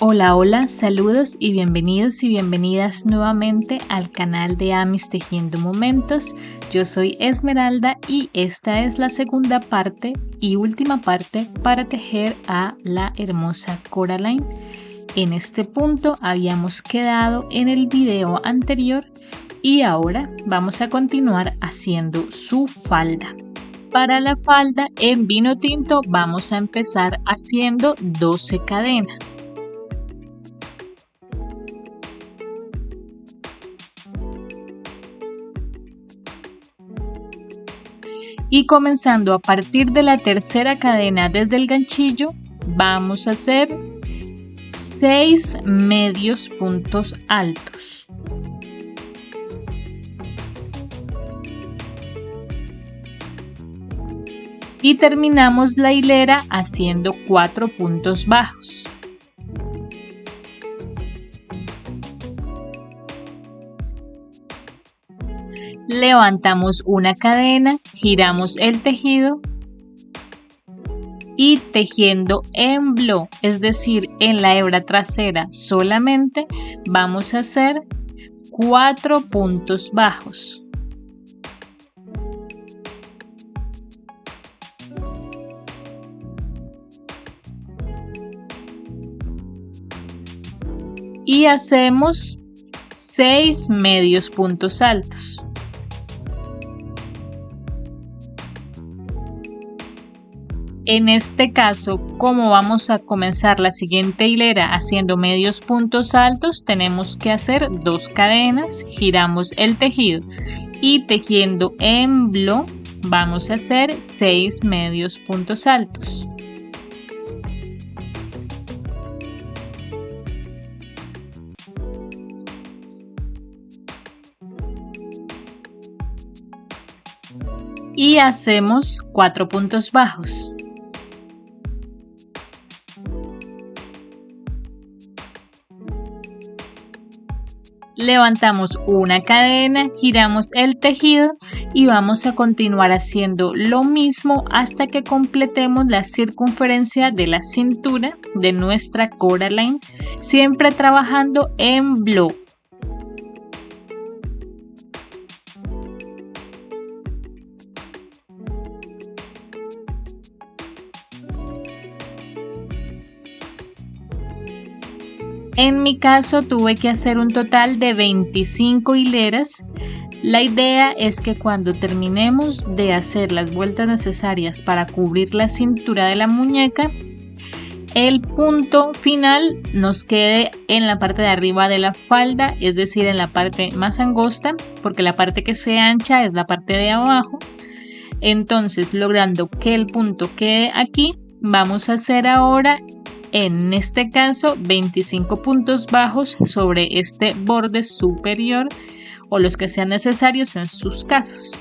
Hola, hola, saludos y bienvenidas nuevamente al canal de Amis Tejiendo Momentos. Yo soy Esmeralda y esta es la segunda parte y última parte para tejer a la hermosa Coraline. En este punto habíamos quedado en el video anterior y ahora vamos a continuar haciendo su falda. Para la falda en vino tinto vamos a empezar haciendo 12 cadenas. Y comenzando a partir de la tercera cadena desde el ganchillo, vamos a hacer 6 medios puntos altos. Y terminamos la hilera haciendo 4 puntos bajos. Levantamos una cadena, giramos el tejido y tejiendo en blow, es decir, en la hebra trasera solamente, vamos a hacer 4 puntos bajos. Y hacemos 6 medios puntos altos. En este caso, como vamos a comenzar la siguiente hilera haciendo medios puntos altos, tenemos que hacer 2 cadenas, giramos el tejido y tejiendo en blow vamos a hacer 6 medios puntos altos. Y hacemos 4 puntos bajos. Levantamos una cadena, giramos el tejido y vamos a continuar haciendo lo mismo hasta que completemos la circunferencia de la cintura de nuestra Coraline, siempre trabajando en blow. En mi caso tuve que hacer un total de 25 hileras. La idea es que cuando terminemos de hacer las vueltas necesarias para cubrir la cintura de la muñeca, el punto final nos quede en la parte de arriba de la falda, es decir, en la parte más angosta, porque la parte que se ancha es la parte de abajo. Entonces, logrando que el punto quede aquí, vamos a hacer ahora, en este caso, 25 puntos bajos sobre este borde superior o los que sean necesarios en sus casos.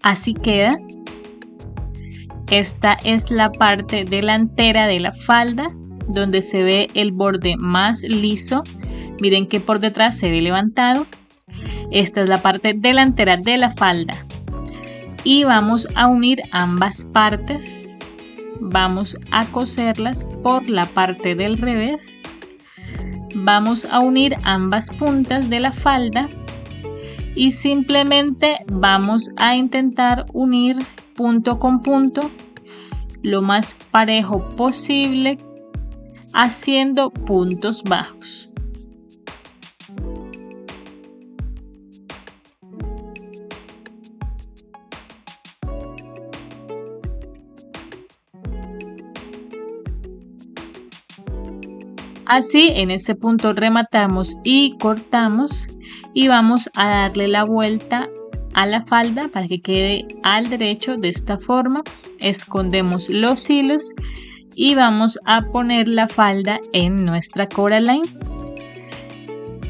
Así queda. Esta es la parte delantera de la falda, donde se ve el borde más liso. Miren que por detrás se ve levantado. Esta es la parte delantera de la falda. Y vamos a unir ambas partes. Vamos a coserlas por la parte del revés. Vamos a unir ambas puntas de la falda. Y simplemente vamos a intentar unir punto con punto lo más parejo posible, haciendo puntos bajos. Así, en ese punto rematamos y cortamos y vamos a darle la vuelta a la falda para que quede al derecho de esta forma. Escondemos los hilos y vamos a poner la falda en nuestra Coraline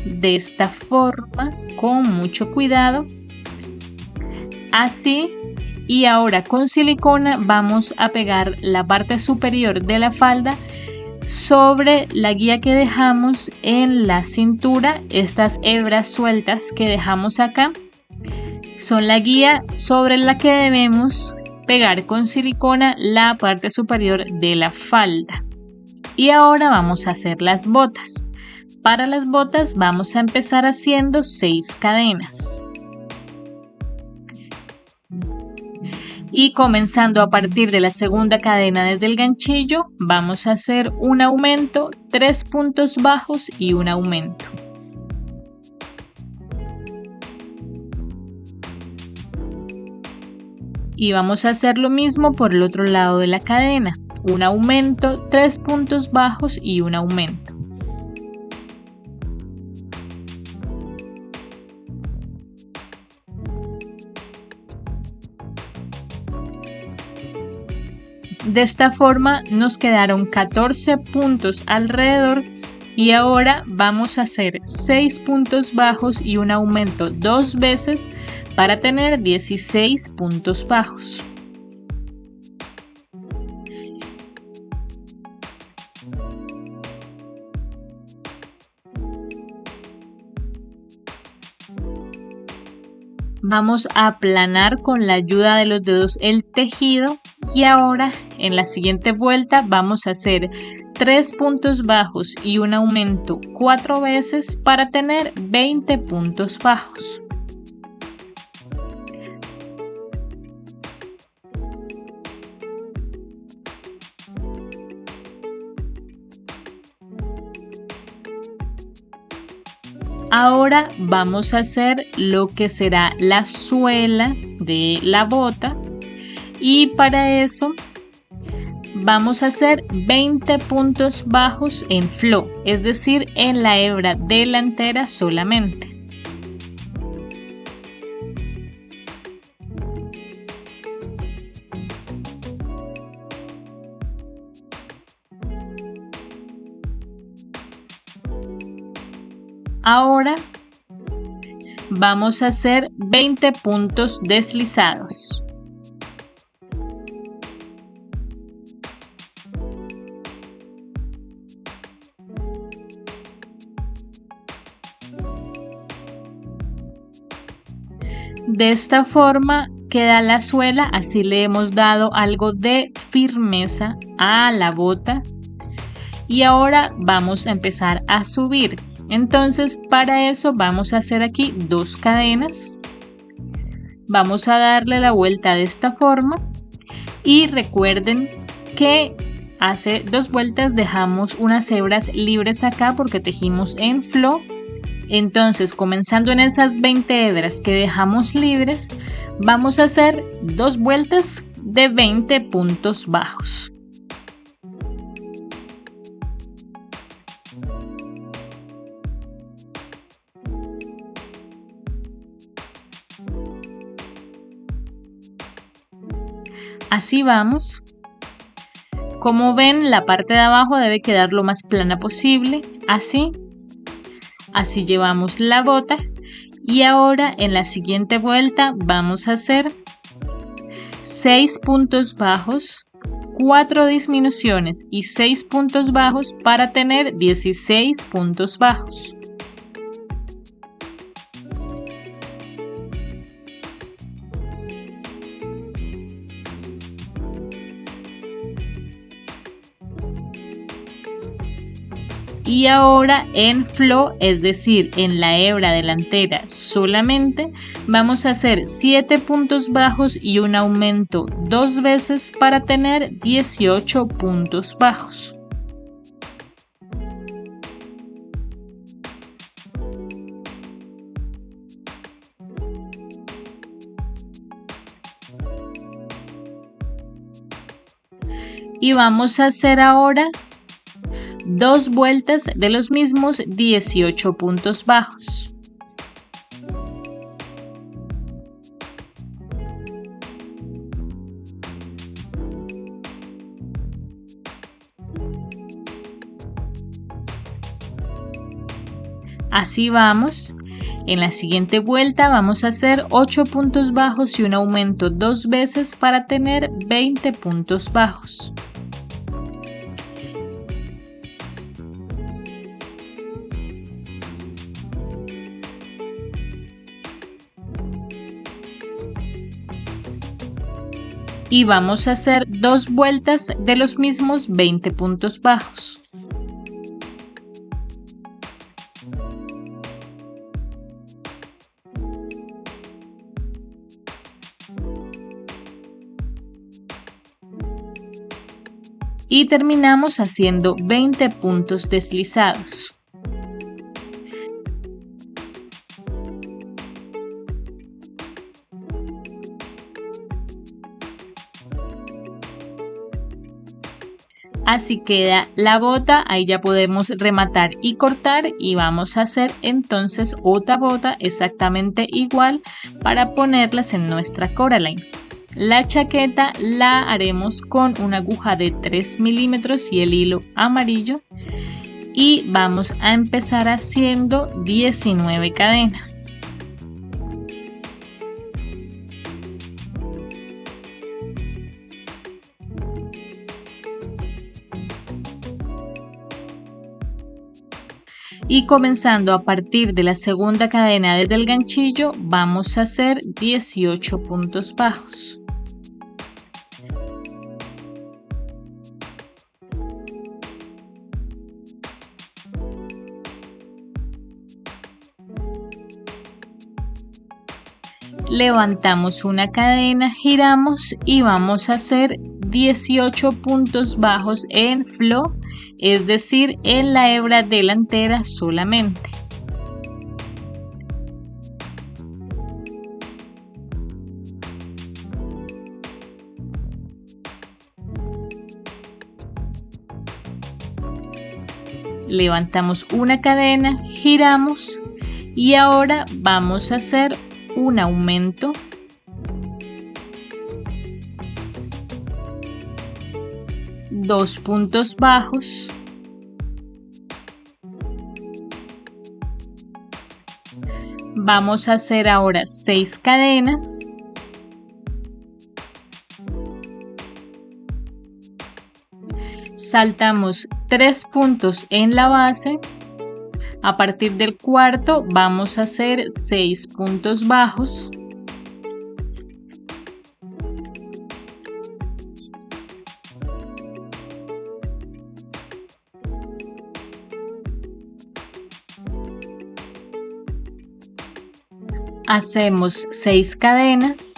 de esta forma, con mucho cuidado, así. Y ahora con silicona vamos a pegar la parte superior de la falda sobre la guía que dejamos en la cintura. Estas hebras sueltas que dejamos acá son la guía sobre la que debemos pegar con silicona la parte superior de la falda. Y ahora vamos a hacer las botas. Para las botas vamos a empezar haciendo 6 cadenas. Y comenzando a partir de la segunda cadena desde el ganchillo, vamos a hacer un aumento, 3 puntos bajos y un aumento. Y vamos a hacer lo mismo por el otro lado de la cadena, un aumento, 3 puntos bajos y un aumento. De esta forma nos quedaron 14 puntos alrededor y ahora vamos a hacer 6 puntos bajos y un aumento 2 veces para tener 16 puntos bajos. Vamos a aplanar con la ayuda de los dedos el tejido y ahora en la siguiente vuelta vamos a hacer 3 puntos bajos y un aumento 4 veces para tener 20 puntos bajos. Ahora vamos a hacer lo que será la suela de la bota y para eso vamos a hacer 20 puntos bajos en flow, es decir, en la hebra delantera solamente. Ahora vamos a hacer 20 puntos deslizados. De esta forma queda la suela, así le hemos dado algo de firmeza a la bota. Y ahora vamos a empezar a subir. Entonces para eso vamos a hacer aquí 2 cadenas. Vamos a darle la vuelta de esta forma. Y recuerden que hace 2 vueltas dejamos unas hebras libres acá porque tejimos en flow. Entonces, comenzando en esas 20 hebras que dejamos libres, vamos a hacer 2 vueltas de 20 puntos bajos. Así vamos. Como ven, la parte de abajo debe quedar lo más plana posible, así. Así llevamos la bota y ahora en la siguiente vuelta vamos a hacer 6 puntos bajos, 4 disminuciones y 6 puntos bajos para tener 16 puntos bajos. Y ahora en flow, es decir, en la hebra delantera solamente, vamos a hacer 7 puntos bajos y un aumento 2 veces para tener 18 puntos bajos. Y vamos a hacer ahora 2 vueltas de los mismos 18 puntos bajos. Así vamos. En la siguiente vuelta vamos a hacer 8 puntos bajos y un aumento 2 veces para tener 20 puntos bajos. y vamos a hacer 2 vueltas de los mismos 20 puntos bajos. Y terminamos haciendo 20 puntos deslizados. Así queda la bota, ahí ya podemos rematar y cortar y vamos a hacer entonces otra bota exactamente igual para ponerlas en nuestra Coraline. La chaqueta la haremos con una aguja de 3 milímetros y el hilo amarillo y vamos a empezar haciendo 19 cadenas. Y comenzando a partir de la segunda cadena desde el ganchillo vamos a hacer 18 puntos bajos. Levantamos una cadena, giramos y vamos a hacer 18 puntos bajos en flow, es decir, en la hebra delantera solamente. Levantamos una cadena, giramos y ahora vamos a hacer un aumento, dos puntos bajos, vamos a hacer ahora 6 cadenas, saltamos 3 puntos en la base. A partir del cuarto vamos a hacer 6 puntos bajos. Hacemos 6 cadenas.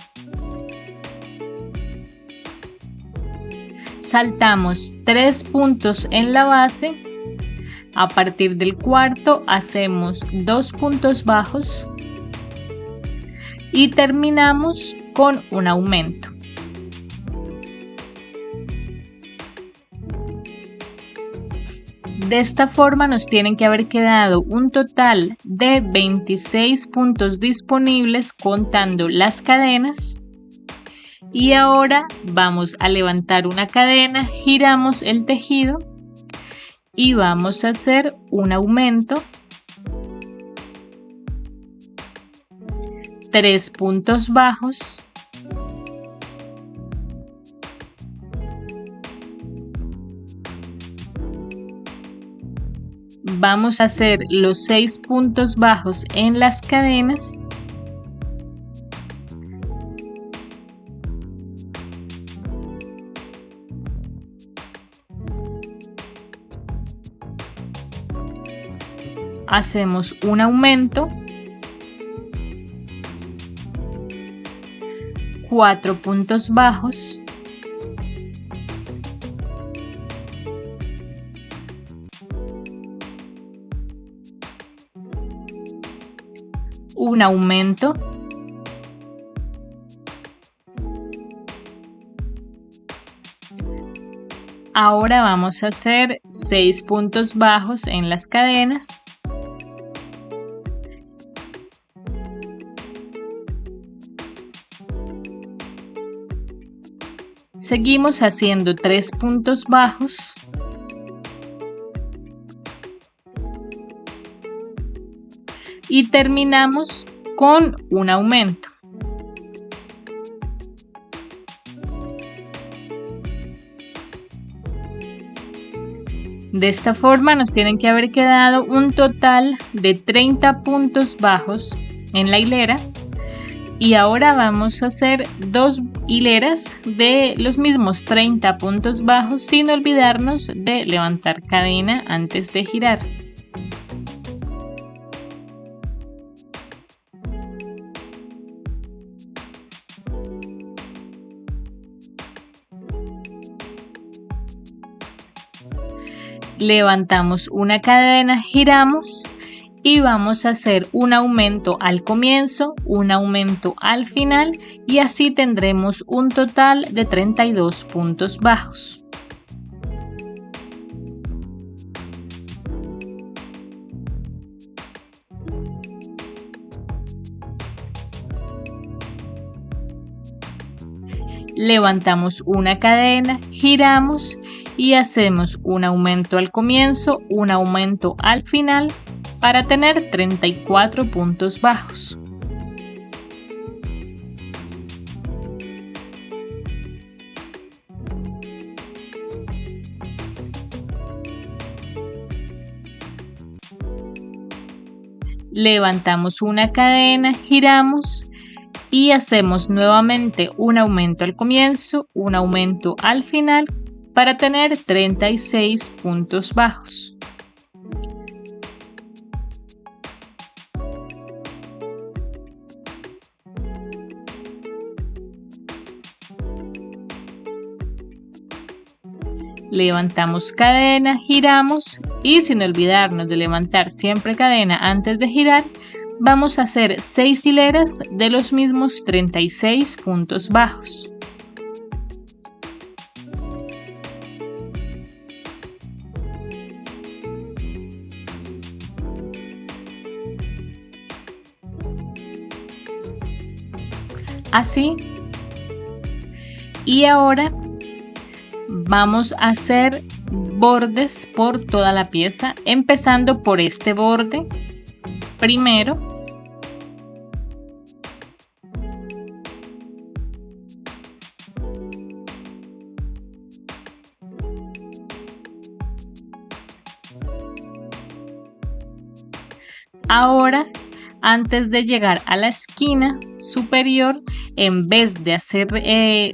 Saltamos 3 puntos en la base. A partir del cuarto hacemos 2 puntos bajos y terminamos con un aumento. De esta forma nos tienen que haber quedado un total de 26 puntos disponibles contando las cadenas. Y ahora vamos a levantar una cadena, giramos el tejido y vamos a hacer un aumento, 3 puntos bajos, vamos a hacer los 6 puntos bajos en las cadenas. Hacemos un aumento, 4 puntos bajos, un aumento, ahora vamos a hacer 6 puntos bajos en las cadenas. Seguimos haciendo 3 puntos bajos. Y terminamos con un aumento. De esta forma nos tienen que haber quedado un total de 30 puntos bajos en la hilera. Y ahora vamos a hacer 2 hileras de los mismos 30 puntos bajos sin olvidarnos de levantar cadena antes de girar. Levantamos una cadena, giramos y vamos a hacer un aumento al comienzo, un aumento al final y así tendremos un total de 32 puntos bajos. Levantamos una cadena, giramos y hacemos un aumento al comienzo, un aumento al final para tener 34 puntos bajos. Levantamos una cadena, giramos y hacemos nuevamente un aumento al comienzo, un aumento al final para tener 36 puntos bajos. Levantamos cadena, giramos y sin olvidarnos de levantar siempre cadena antes de girar, vamos a hacer 6 hileras de los mismos 36 puntos bajos. Así. Y ahora vamos a hacer bordes por toda la pieza, empezando por este borde primero. Ahora, antes de llegar a la esquina superior, en vez de hacer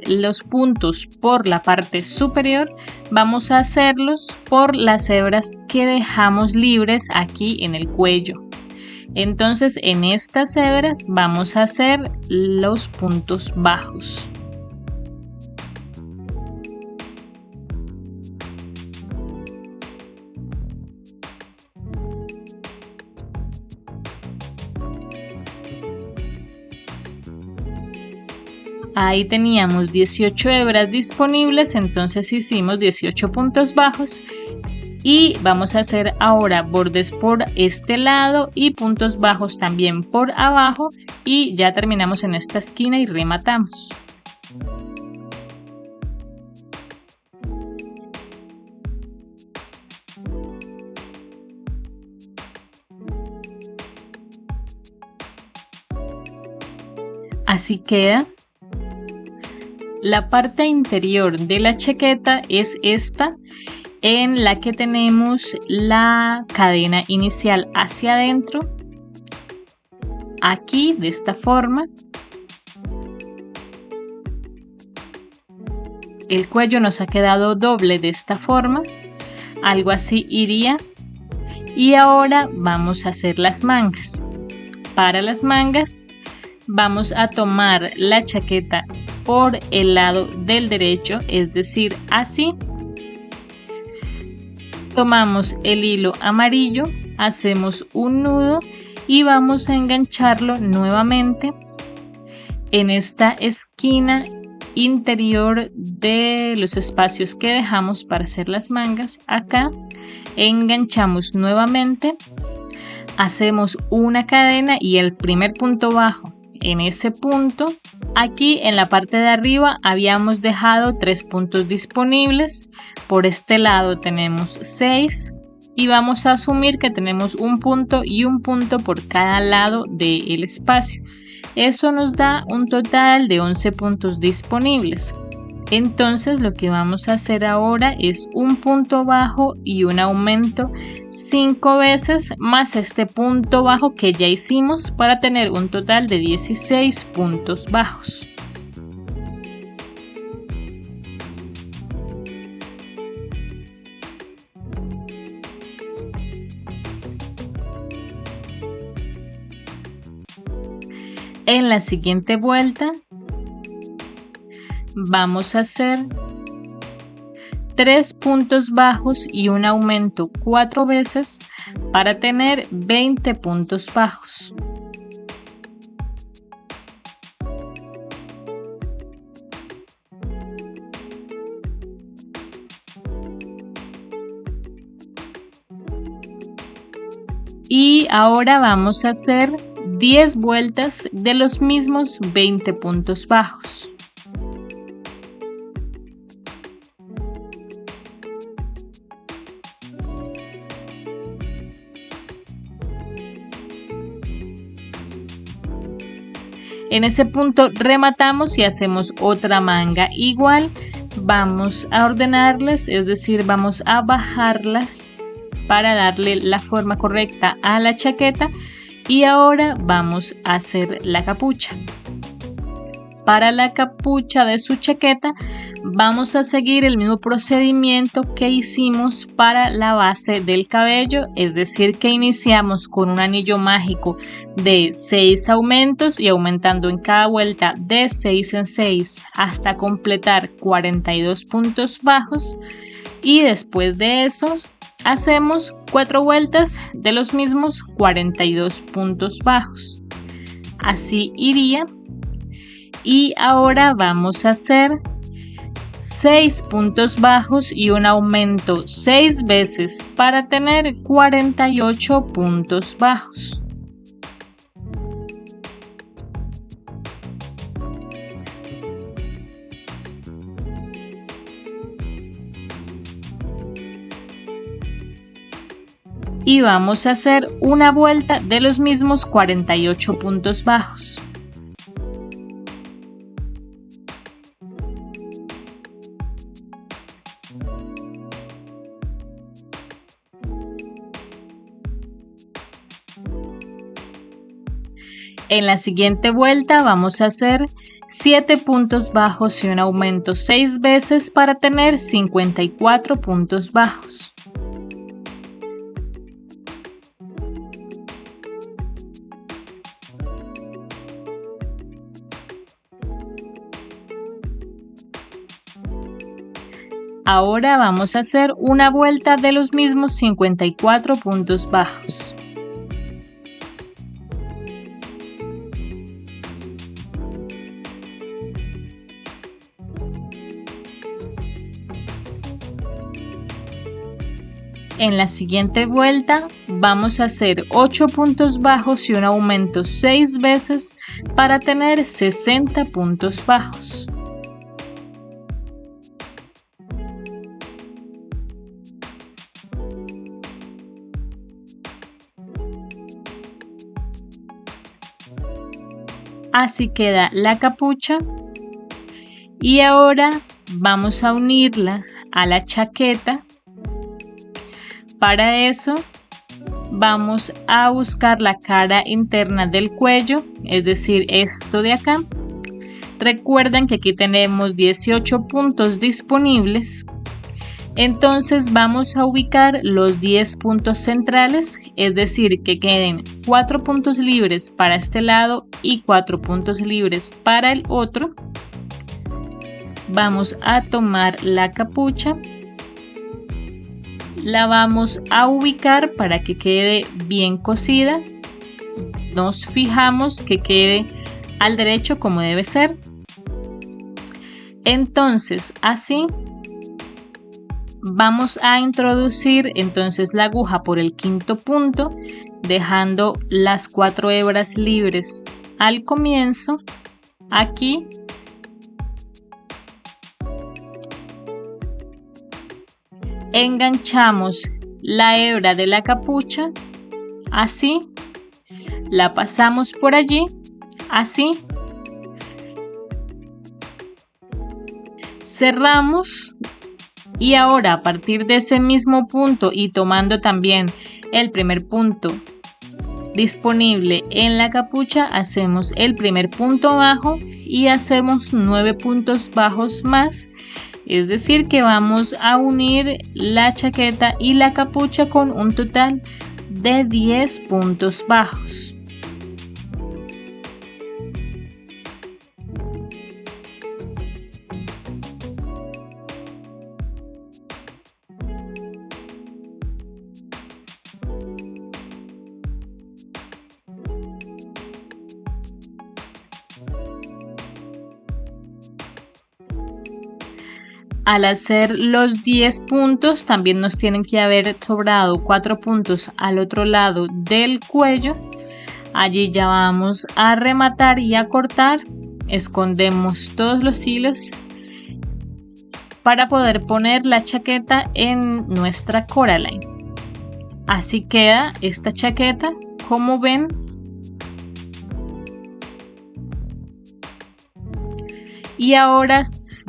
los puntos por la parte superior, vamos a hacerlos por las hebras que dejamos libres aquí en el cuello. Entonces, en estas hebras vamos a hacer los puntos bajos. Ahí teníamos 18 hebras disponibles, entonces hicimos 18 puntos bajos y vamos a hacer ahora bordes por este lado y puntos bajos también por abajo y ya terminamos en esta esquina y rematamos. Así queda. La parte interior de la chaqueta es esta, en la que tenemos la cadena inicial hacia adentro, aquí de esta forma. El cuello nos ha quedado doble de esta forma, algo así iría. Y ahora vamos a hacer las mangas. Para las mangas vamos a tomar la chaqueta por el lado del derecho, es decir, así. Tomamos el hilo amarillo, hacemos un nudo y vamos a engancharlo nuevamente en esta esquina interior de los espacios que dejamos para hacer las mangas. Acá enganchamos nuevamente, hacemos una cadena y el primer punto bajo en ese punto. Aquí en la parte de arriba habíamos dejado 3 puntos disponibles, por este lado tenemos 6 y vamos a asumir que tenemos un punto y un punto por cada lado del espacio. Eso nos da un total de 11 puntos disponibles. Entonces lo que vamos a hacer ahora es un punto bajo y un aumento 5 veces más este punto bajo que ya hicimos para tener un total de 16 puntos bajos. En la siguiente vuelta vamos a hacer 3 puntos bajos y un aumento 4 veces para tener 20 puntos bajos. Y ahora vamos a hacer 10 vueltas de los mismos 20 puntos bajos. En ese punto rematamos y hacemos otra manga igual. Vamos a ordenarlas, es decir, vamos a bajarlas para darle la forma correcta a la chaqueta. Y ahora vamos a hacer la capucha. Para la capucha de su chaqueta vamos a seguir el mismo procedimiento que hicimos para la base del cabello, es decir que iniciamos con un anillo mágico de 6 aumentos y aumentando en cada vuelta de 6 en 6 hasta completar 42 puntos bajos, y después de esos hacemos 4 vueltas de los mismos 42 puntos bajos. Así iría. Y ahora vamos a hacer 6 puntos bajos y un aumento 6 veces para tener 48 puntos bajos. Y vamos a hacer una vuelta de los mismos 48 puntos bajos. En la siguiente vuelta vamos a hacer 7 puntos bajos y un aumento 6 veces para tener 54 puntos bajos. Ahora vamos a hacer una vuelta de los mismos 54 puntos bajos. En la siguiente vuelta vamos a hacer 8 puntos bajos y un aumento 6 veces para tener 60 puntos bajos. Así queda la capucha. Y ahora vamos a unirla a la chaqueta. Para eso vamos a buscar la cara interna del cuello, es decir, esto de acá. Recuerden que aquí tenemos 18 puntos disponibles. Entonces vamos a ubicar los 10 puntos centrales, es decir, que queden 4 puntos libres para este lado y 4 puntos libres para el otro. Vamos a tomar la capucha. La vamos a ubicar para que quede bien cosida. Nos fijamos que quede al derecho como debe ser. Entonces así vamos a introducir entonces la aguja por el quinto punto, dejando las 4 hebras libres al comienzo. Aquí enganchamos la hebra de la capucha, así, la pasamos por allí, así. Cerramos y ahora a partir de ese mismo punto y tomando también el primer punto disponible en la capucha, hacemos el primer punto bajo y hacemos 9 puntos bajos más, es decir que vamos a unir la chaqueta y la capucha con un total de 10 puntos bajos. Al hacer los 10 puntos, también nos tienen que haber sobrado 4 puntos al otro lado del cuello. Allí ya vamos a rematar y a cortar. Escondemos todos los hilos para poder poner la chaqueta en nuestra Coraline. Así queda esta chaqueta, como ven. Y ahora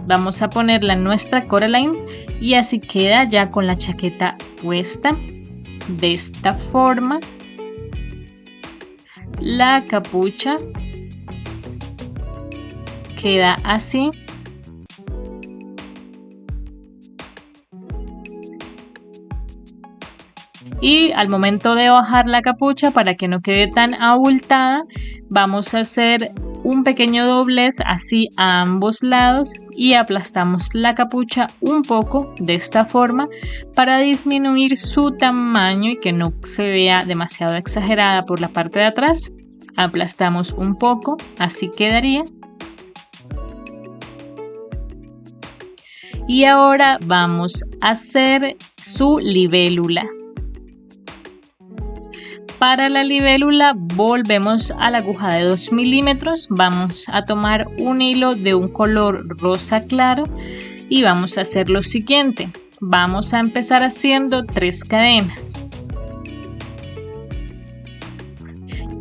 vamos a ponerla en nuestra Coraline y así queda ya con la chaqueta puesta de esta forma. La capucha queda así. Y al momento de bajar la capucha, para que no quede tan abultada, vamos a hacer un pequeño doblez así a ambos lados y aplastamos la capucha un poco de esta forma para disminuir su tamaño y que no se vea demasiado exagerada por la parte de atrás. Aplastamos un poco, así quedaría. Y ahora vamos a hacer su libélula. Para la libélula volvemos a la aguja de 2 milímetros, vamos a tomar un hilo de un color rosa claro y vamos a hacer lo siguiente. Vamos a empezar haciendo 3 cadenas.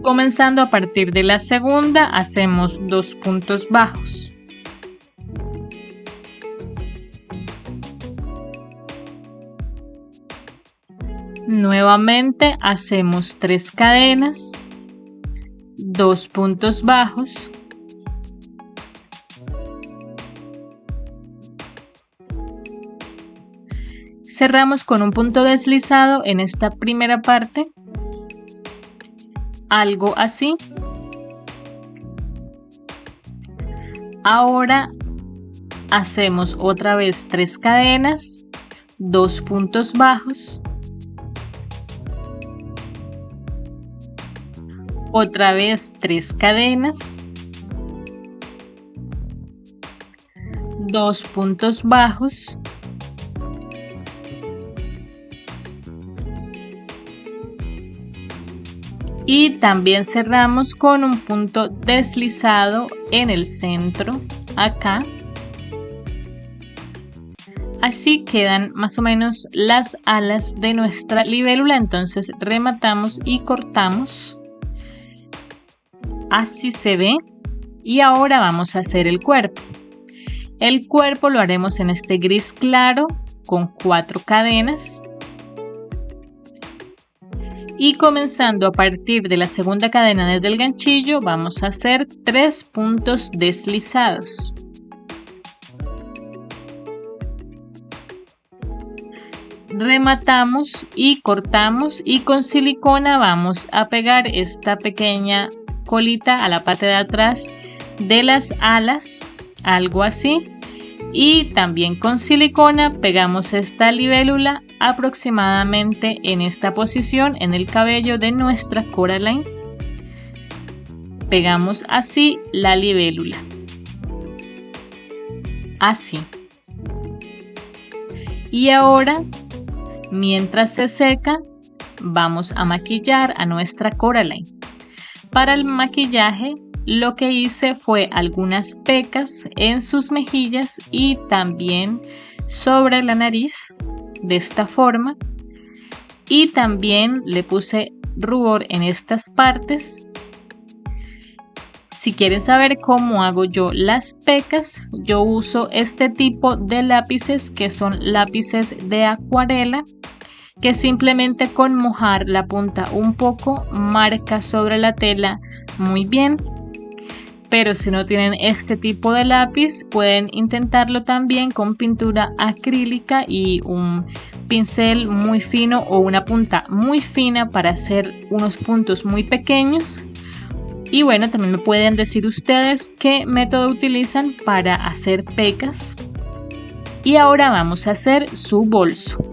Comenzando a partir de la segunda, hacemos 2 puntos bajos. Nuevamente hacemos 3 cadenas, 2 puntos bajos, cerramos con un punto deslizado en esta primera parte, algo así. Ahora hacemos otra vez 3 cadenas, 2 puntos bajos, otra vez 3 cadenas, 2 puntos bajos, y también cerramos con un punto deslizado en el centro, acá. Así quedan más o menos las alas de nuestra libélula, entonces rematamos y cortamos. Así se ve. Y ahora vamos a hacer el cuerpo. El cuerpo lo haremos en este gris claro con 4 cadenas. Y comenzando a partir de la segunda cadena desde el ganchillo, vamos a hacer 3 puntos deslizados. Rematamos y cortamos y con silicona vamos a pegar esta pequeña colita a la parte de atrás de las alas, algo así, y también con silicona pegamos esta libélula aproximadamente en esta posición en el cabello de nuestra Coraline. Pegamos así la libélula, así. Y ahora, mientras se seca, vamos a maquillar a nuestra Coraline. Para el maquillaje lo que hice fue algunas pecas en sus mejillas y también sobre la nariz de esta forma, y también le puse rubor en estas partes. Si quieren saber cómo hago yo las pecas, yo uso este tipo de lápices que son lápices de acuarela, que simplemente con mojar la punta un poco marca sobre la tela muy bien. Pero si no tienen este tipo de lápiz, pueden intentarlo también con pintura acrílica y un pincel muy fino o una punta muy fina para hacer unos puntos muy pequeños. Y bueno, también me pueden decir ustedes qué método utilizan para hacer pecas. Y ahora vamos a hacer su bolso.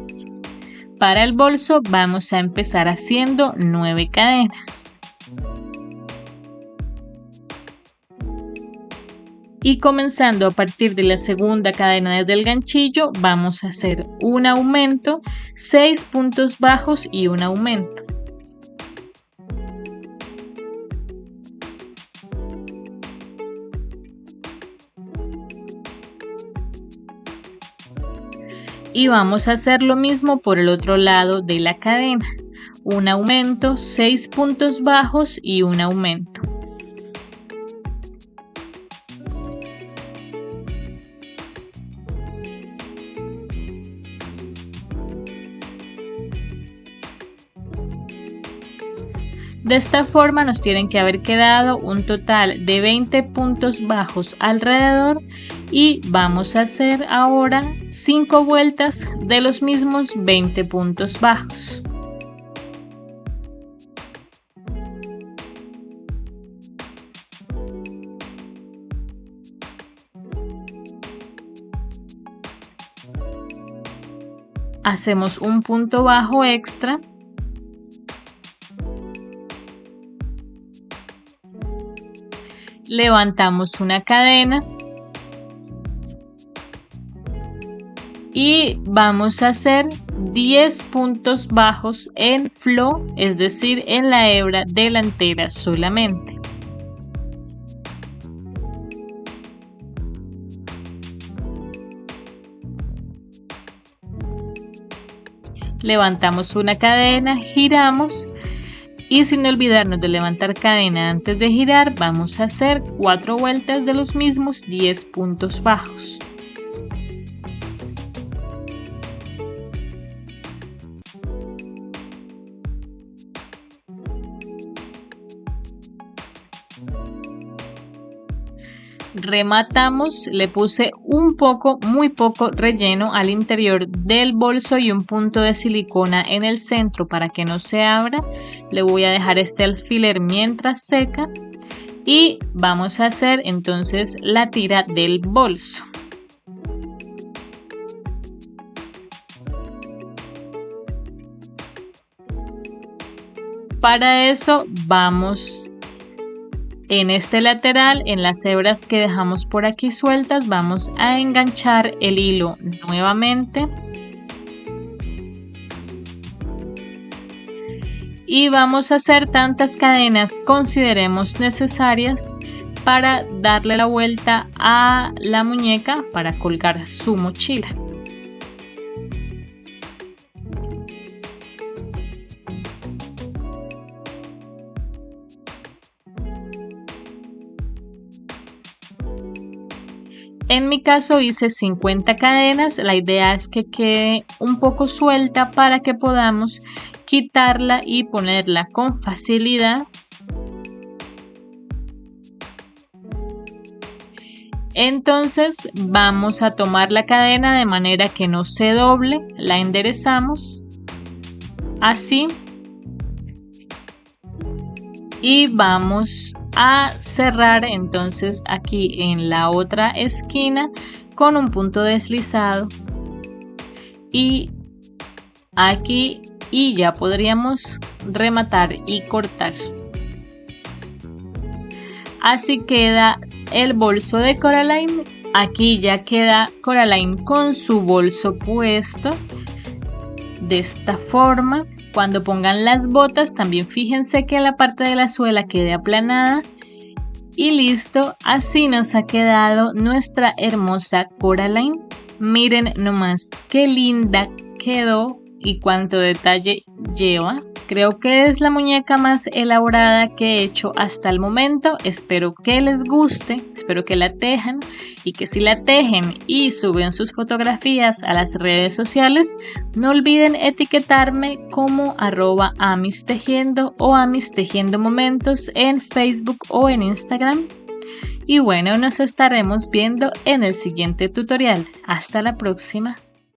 Para el bolso vamos a empezar haciendo 9 cadenas. Y comenzando a partir de la segunda cadena desde el ganchillo, vamos a hacer un aumento, 6 puntos bajos y un aumento. Y vamos a hacer lo mismo por el otro lado de la cadena. Un aumento, 6 puntos bajos y un aumento. De esta forma nos tienen que haber quedado un total de 20 puntos bajos alrededor y vamos a hacer ahora 5 vueltas de los mismos 20 puntos bajos. Hacemos un punto bajo extra. Levantamos una cadena y vamos a hacer 10 puntos bajos en flow, es decir, en la hebra delantera solamente. Levantamos una cadena, giramos. Y sin olvidarnos de levantar cadena antes de girar, vamos a hacer 4 vueltas de los mismos 10 puntos bajos. Rematamos, le puse un poco, muy poco relleno al interior del bolso y un punto de silicona en el centro para que no se abra. Le voy a dejar este alfiler mientras seca y vamos a hacer entonces la tira del bolso. Para eso vamos en este lateral, en las hebras que dejamos por aquí sueltas, vamos a enganchar el hilo nuevamente y vamos a hacer tantas cadenas consideremos necesarias para darle la vuelta a la muñeca para colgar su mochila. En mi caso hice 50 cadenas, la idea es que quede un poco suelta para que podamos quitarla y ponerla con facilidad. Entonces vamos a tomar la cadena de manera que no se doble, la enderezamos así y vamos a cerrar entonces aquí en la otra esquina con un punto deslizado y aquí y ya podríamos rematar y cortar. Así queda el bolso de Coraline. Aquí ya queda Coraline con su bolso puesto de esta forma. Cuando pongan las botas también fíjense que la parte de la suela quede aplanada y listo, así nos ha quedado nuestra hermosa Coraline. Miren nomás qué linda quedó y cuánto detalle lleva. Creo que es la muñeca más elaborada que he hecho hasta el momento. Espero que les guste, espero que la tejan y que si la tejen y suben sus fotografías a las redes sociales, no olviden etiquetarme como @amistejiendo o amistejiendomomentos en Facebook o en Instagram. Y bueno, nos estaremos viendo en el siguiente tutorial. Hasta la próxima.